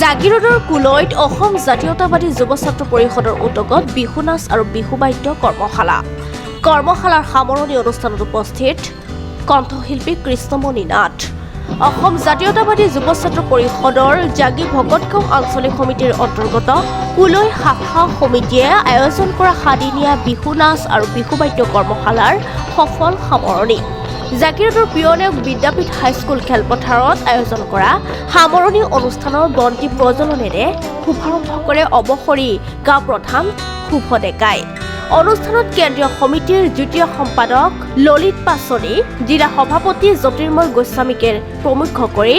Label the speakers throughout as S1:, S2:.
S1: জাগিৰোডৰ কুলৈত অসম জাতীয়তাবাদী যুৱ ছাত্ৰ পৰিষদৰ উদ্যোগত বিহু নাচ আৰু বিহু বাদ্য কৰ্মশালা। কৰ্মশালাৰ সামৰণি অনুষ্ঠানত উপস্থিত কণ্ঠশিল্পী কৃষ্ণমণি নাথ। অসম জাতীয়তাবাদী যুৱ ছাত্ৰ পৰিষদৰ জাগি ভকতগাঁও আঞ্চলিক সমিতিৰ অন্তৰ্গত কুলৈ শাখা সমিতিয়ে আয়োজন কৰা সাদিনীয়া বিহু নাচ আৰু বিহু বাদ্য কৰ্মশালাৰ সফল সামৰণি। জাগিৰোডৰ পিয়নেক বিদ্যাপীঠ হাইস্কুল খেলপথাৰত আয়োজন কৰা সামৰণি অনুষ্ঠানৰ বন্তি প্ৰজ্বলনেৰে শুভাৰম্ভ কৰে অৱসৰী গাঁও প্ৰধান শুভ ডেকাই। অনুষ্ঠানত কেন্দ্ৰীয় সমিতিৰ দ্বিতীয় সম্পাদক ললিত পাছনি, জিলা সভাপতি জ্যোতিৰ্ময় গোস্বামীকে প্ৰমুখ কৰি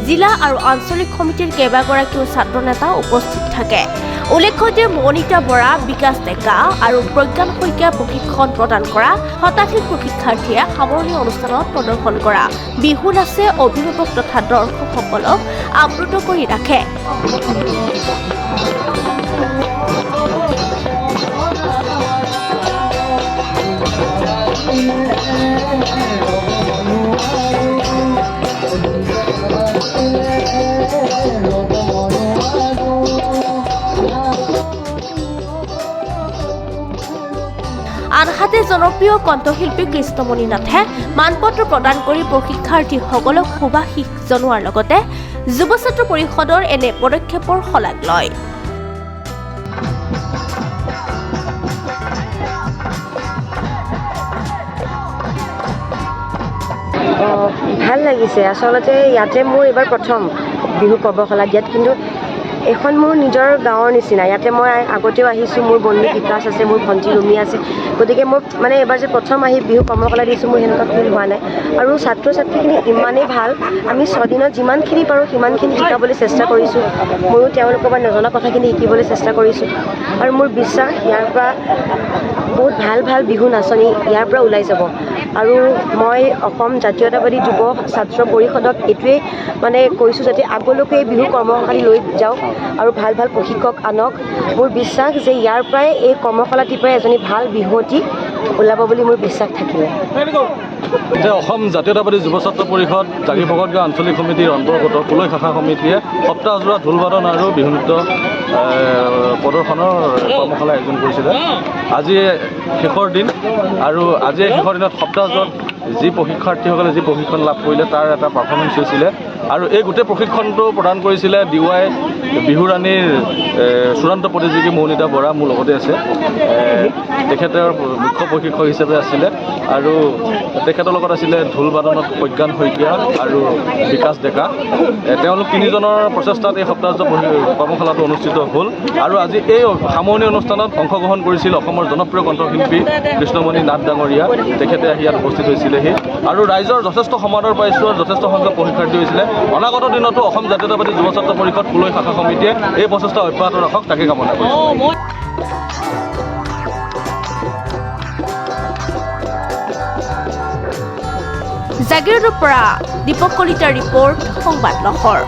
S1: জিলা আৰু আঞ্চলিক সমিতিৰ কেইবাগৰাকীও ছাত্ৰ নেতা উপস্থিত থাকে। উল্লেখ্য যে মনিতা বৰা, বিকাশ ডেকা আৰু প্ৰজ্ঞান শইকীয়া প্ৰশিক্ষণ প্ৰদান কৰা শতাধিক প্ৰশিক্ষাৰ্থীয়ে সামৰণি অনুষ্ঠানত প্ৰদৰ্শন কৰা বিহু নাচে অভিভাৱক তথা দৰ্শকসকলক আপ্লুত কৰি ৰাখে। আনহাতে জনপ্ৰিয় কণ্ঠশিল্পী কৃষ্ণমণি নাথে মানপত্ৰ প্ৰদান কৰি প্ৰশিক্ষাৰ্থীসকলক শুভাশীষ জনোৱাৰ লগতে যুৱ ছাত্ৰ পৰিষদৰ এনে পদক্ষেপৰ শলাগ লয়।
S2: ভাল লাগিছে। আচলতে ইয়াতে মোৰ এইবাৰ প্ৰথম বিহু কৰ্মশালা দিয়াত, কিন্তু এখন মোৰ নিজৰ গাঁৱৰ নিচিনা। ইয়াতে মই আগতেও আহিছোঁ, মোৰ বন্ধু বিকাশ আছে, মোৰ ভণ্টি ৰুমি আছে, গতিকে মোৰ মানে এইবাৰ যে প্ৰথম আহি বিহু কৰ্মশালা দিছোঁ, মোৰ সেনেকুৱা ফিল হোৱা নাই। আৰু ছাত্ৰ ছাত্ৰীখিনি ইমানেই ভাল, আমি 6 দিনত যিমানখিনি পাৰোঁ সিমানখিনি শিকাবলৈ চেষ্টা কৰিছোঁ। ময়ো তেওঁলোকৰ পৰা নজনা কথাখিনি শিকিবলৈ চেষ্টা কৰিছোঁ। আৰু মোৰ বিশ্বাস ইয়াৰ পৰা বহুত ভাল ভাল বিহু নাচনি ইয়াৰ পৰা ওলাই যাব। আৰু মই অসম জাতীয়তাবাদী যুৱ ছাত্ৰ পৰিষদক এইটোৱেই মানে কৈছোঁ যাতে আগলৈকে এই বিহু কৰ্মশালা লৈ যাওক আৰু ভাল ভাল প্ৰশিক্ষক আনক। মোৰ বিশ্বাস যে ইয়াৰ পৰাই এই কৰ্মশালাটিৰ পৰাই এজনী ভাল বিহুৱতী ওলাব বুলি মোৰ বিশ্বাস থাকিলে।
S3: অসম জাতীয়তাবাদী যুৱ ছাত্ৰ পৰিষদ জাগি ভকতগাঁও আঞ্চলিক সমিতিৰ অন্তৰ্গত কুলৈ শাখা সমিতিয়ে সপ্তাহজোৰা ঢোল বাদন আৰু বিহু নৃত্য প্ৰদৰ্শনৰ কৰ্মশালা আয়োজন কৰিছিলে। আজি শেষৰ দিন, আৰু আজি শেষৰ দিনত সপ্তাহজোৰত যি প্ৰশিক্ষাৰ্থীসকলে যি প্ৰশিক্ষণ লাভ কৰিলে তাৰ এটা পাৰফৰ্মেঞ্চ হৈছিলে। আৰু এই গোটেই প্ৰশিক্ষণটো প্ৰদান কৰিছিলে DY বিহুৰাণীৰ চূড়ান্ত প্ৰতিযোগী মৌনিতা বৰা, মোৰ লগতে আছে। তেখেতৰ মুখ্য প্ৰশিক্ষক হিচাপে আছিলে। আৰু তেখেতৰ লগত আছিলে ঢোল বাদনত প্ৰজ্ঞান শইকীয়া আৰু বিকাশ ডেকা। তেওঁলোক তিনিজনৰ প্ৰচেষ্টাত এই সপ্তাহজোৰা কৰ্মশালাটো অনুষ্ঠিত হ'ল। আৰু আজি এই সামৰণি অনুষ্ঠানত অংশগ্ৰহণ কৰিছিল অসমৰ জনপ্ৰিয় কণ্ঠশিল্পী কৃষ্ণমণি নাথ ডাঙৰীয়া। তেখেতে আহি ইয়াত উপস্থিত হৈছিলেহি। আৰু ৰাইজৰ যথেষ্ট সমাদৰ পাইছোঁ আৰু যথেষ্ট সংখ্যক প্ৰশিক্ষাৰ্থী হৈছিলে। অনাগত দিনতো অসম জাতীয়তাবাদী যুৱ ছাত্ৰ পৰিষদ কুলৈ শাখা সমিতিয়ে এই প্ৰচেষ্টা অব্যাহত ৰাখক, তাকে কামনা কৰিছোঁ।
S1: জাগিৰোডৰ পৰা দীপক কলিতাৰ ৰিপৰ্ট, সংবাদ লহৰ।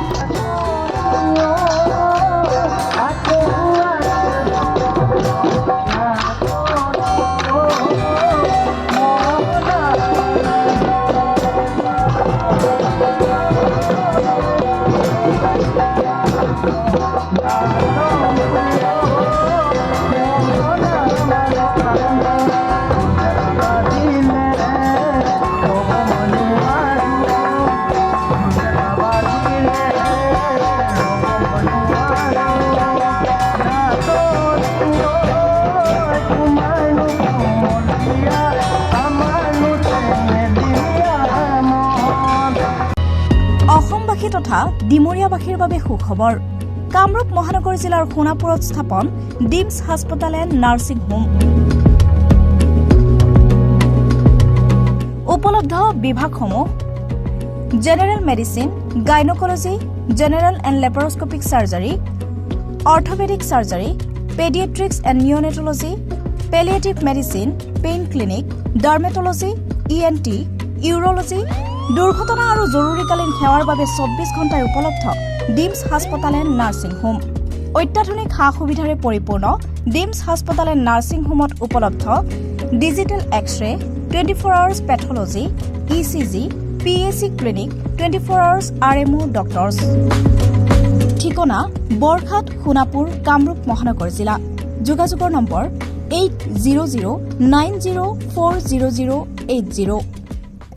S4: অসমবাসী তথা ডিমৰীয়াবাসীৰ বাবে সুখবৰ। কামৰূপ মহানগৰ জিলাৰ সোণাপুৰত স্থাপন ডিমছ হাস্পতাল এণ্ড নাৰ্ছিং হোম। উপলব্ধ বিভাগসমূহ: general medicine, gynaecology, general and laparoscopic surgery, orthopaedic surgery, paediatrics and neonatology, palliative medicine, pain clinic, dermatology, ENT, urology, দুৰ্ঘটনা আৰু জৰুৰীকালীন সেৱাৰ বাবে 24 ঘণ্টাই উপলব্ধ ডিমছ হাস্পতাল এণ্ড নাৰ্ছিং হোম। অত্যাধুনিক সা সুবিধাৰে পৰিপূৰ্ণ ডিমছ হাস্পতাল এণ্ড নাৰ্ছিং হোমত উপলব্ধ digital X-ray, 24 hours pathology, ECG, PAC clinic, 24 hours RMO doctors. ঠিকনা বৰঘাট, সোণাপুৰ, কামৰূপ মহানগৰ জিলা। যোগাযোগৰ নম্বৰ 800904080।